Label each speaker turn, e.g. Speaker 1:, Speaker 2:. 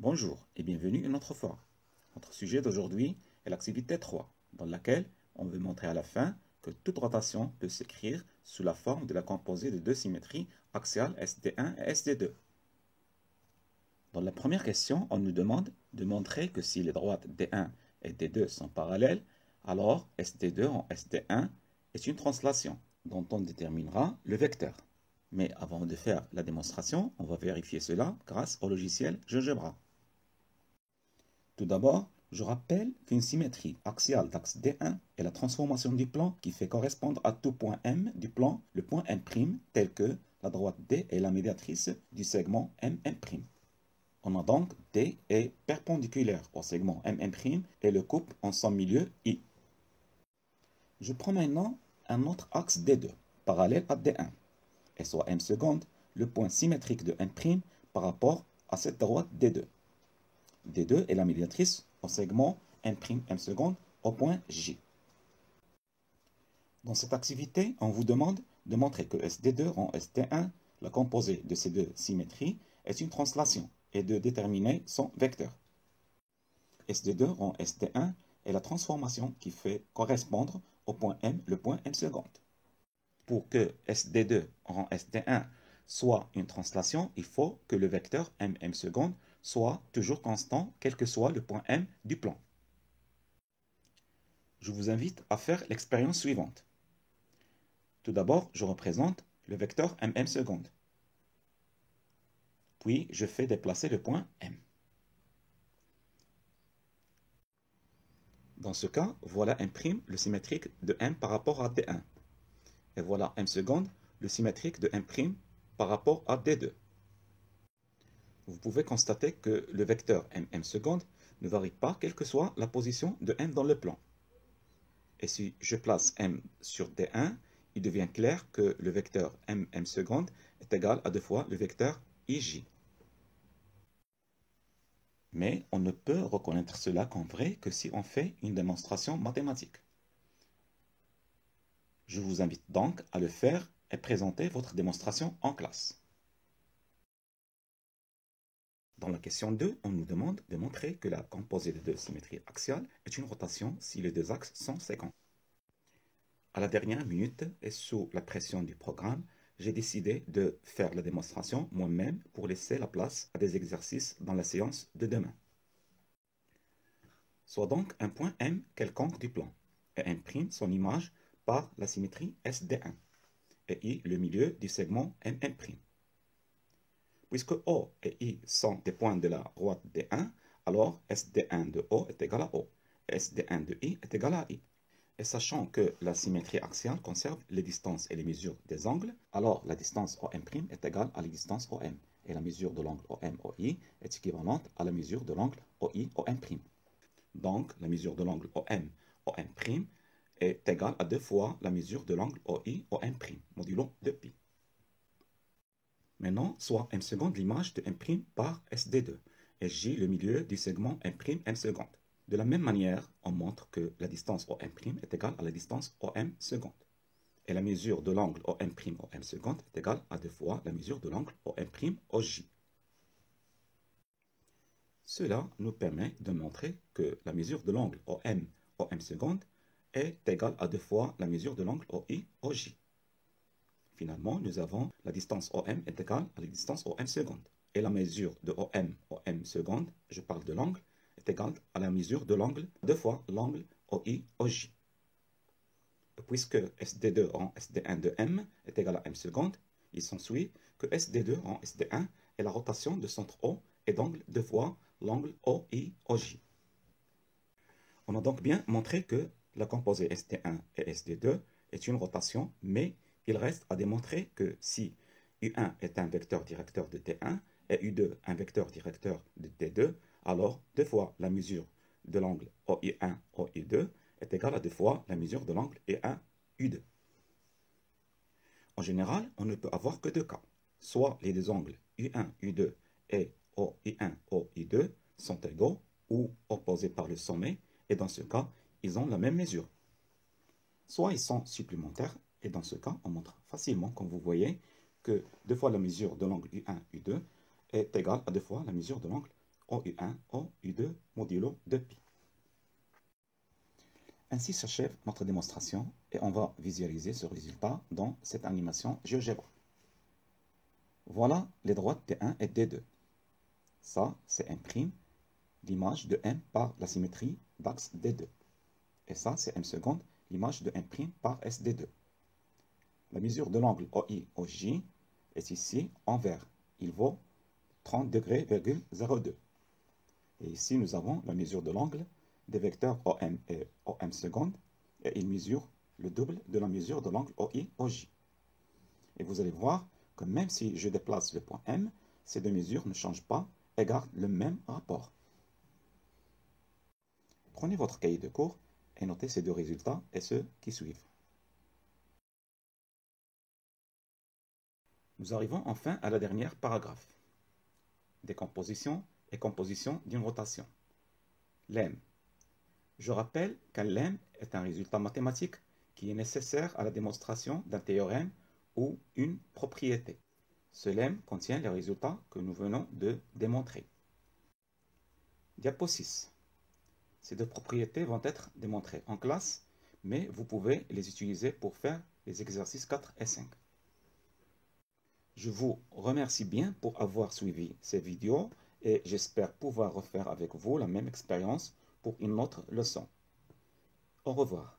Speaker 1: Bonjour et bienvenue une autre fois. Notre sujet d'aujourd'hui est l'activité 3, dans laquelle on veut montrer à la fin que toute rotation peut s'écrire sous la forme de la composée de deux symétries axiales SD1 et SD2. Dans la première question, on nous demande de montrer que si les droites D1 et D2 sont parallèles, alors SD2 en SD1 est une translation dont on déterminera le vecteur. Mais avant de faire la démonstration, on va vérifier cela grâce au logiciel GeoGebra. Tout d'abord, je rappelle qu'une symétrie axiale d'axe D1 est la transformation du plan qui fait correspondre à tout point M du plan le point M', tel que la droite D est la médiatrice du segment MM'. On a donc D est perpendiculaire au segment MM' et le coupe en son milieu I. Je prends maintenant un autre axe D2, parallèle à D1, et soit M seconde, le point symétrique de M' par rapport à cette droite D2. D2 est la médiatrice au segment M' seconde au point J. Dans cette activité, on vous demande de montrer que SD2 rend SD1, la composée de ces deux symétries, est une translation et de déterminer son vecteur. SD2 rend SD1 est la transformation qui fait correspondre au point M, le point M seconde. Pour que SD2 rend SD1 soit une translation, il faut que le vecteur MM seconde soit toujours constant, quel que soit le point M du plan. Je vous invite à faire l'expérience suivante. Tout d'abord, je représente le vecteur MM seconde. Puis, je fais déplacer le point M. Dans ce cas, voilà M', le symétrique de M par rapport à D1. Et voilà M seconde, le symétrique de M' par rapport à D2. Vous pouvez constater que le vecteur MM seconde ne varie pas quelle que soit la position de M dans le plan. Et si je place M sur D1, il devient clair que le vecteur MM seconde est égal à 2 fois le vecteur IJ. Mais on ne peut reconnaître cela comme vrai que si on fait une démonstration mathématique. Je vous invite donc à le faire et présenter votre démonstration en classe. Dans la question 2, on nous demande de montrer que la composée de deux symétries axiales est une rotation si les deux axes sont séquents. À la dernière minute et sous la pression du programme, j'ai décidé de faire la démonstration moi-même pour laisser la place à des exercices dans la séance de demain. Soit donc un point M quelconque du plan, et M' son image par la symétrie SD1, et I le milieu du segment MM'. Puisque O et I sont des points de la droite D1, alors SD1 de O est égal à O, et SD1 de I est égal à I. Et sachant que la symétrie axiale conserve les distances et les mesures des angles, alors la distance OM' est égale à la distance OM, et la mesure de l'angle OM-OI est équivalente à la mesure de l'angle OI-OM'. Donc, la mesure de l'angle OM-OM' est égale à 2 fois la mesure de l'angle OI-OM', modulo 2π. Maintenant, soit M seconde l'image de M' par SD2, et J le milieu du segment M', M seconde. De la même manière, on montre que la distance OM' est égale à la distance OM seconde. Et la mesure de l'angle OM', OM seconde est égale à 2 fois la mesure de l'angle OM', OJ. Cela nous permet de montrer que la mesure de l'angle OM, OM seconde est égale à 2 fois la mesure de l'angle OI, OJ. Finalement, nous avons la distance OM est égale à la distance OM seconde. Et la mesure de OM, OM seconde, je parle de l'angle, est égale à la mesure de l'angle 2 fois l'angle OI, OJ. Puisque SD2 en SD1 de M est égal à M seconde, il s'ensuit que SD2 en SD1 est la rotation de centre O et d'angle 2 fois l'angle OI, OJ. On a donc bien montré que la composée SD1 et SD2 est une rotation, mais il reste à démontrer que si U1 est un vecteur directeur de T1 et U2 un vecteur directeur de T2, alors 2 fois la mesure de l'angle OI1, OI2 est égale à 2 fois la mesure de l'angle E1, U2. En général, on ne peut avoir que deux cas. Soit les deux angles U1, U2 et OI1, OI2 sont égaux ou opposés par le sommet, et dans ce cas, ils ont la même mesure. Soit ils sont supplémentaires, et dans ce cas, on montre facilement, comme vous voyez, que 2 fois la mesure de l'angle U1, U2 est égale à 2 fois la mesure de l'angle OU1, OU2 modulo 2pi. Ainsi s'achève notre démonstration et on va visualiser ce résultat dans cette animation GeoGebra. Voilà les droites D1 et D2. Ça, c'est M', l'image de M par la symétrie d'axe D2. Et ça, c'est M seconde, l'image de M' par SD2. La mesure de l'angle OI-OJ est ici en vert. Il vaut 30 degrés,02. Et ici, nous avons la mesure de l'angle des vecteurs OM et OM seconde. Et il mesure le double de la mesure de l'angle OI-OJ. Et vous allez voir que même si je déplace le point M, ces deux mesures ne changent pas et gardent le même rapport. Prenez votre cahier de cours et notez ces deux résultats et ceux qui suivent. Nous arrivons enfin à la dernière paragraphe. Décomposition et composition d'une rotation. Lemme. Je rappelle qu'un lemme est un résultat mathématique qui est nécessaire à la démonstration d'un théorème ou une propriété. Ce lemme contient les résultats que nous venons de démontrer. Diapo 6. Ces deux propriétés vont être démontrées en classe, mais vous pouvez les utiliser pour faire les exercices 4 et 5. Je vous remercie bien pour avoir suivi ces vidéos et j'espère pouvoir refaire avec vous la même expérience pour une autre leçon. Au revoir.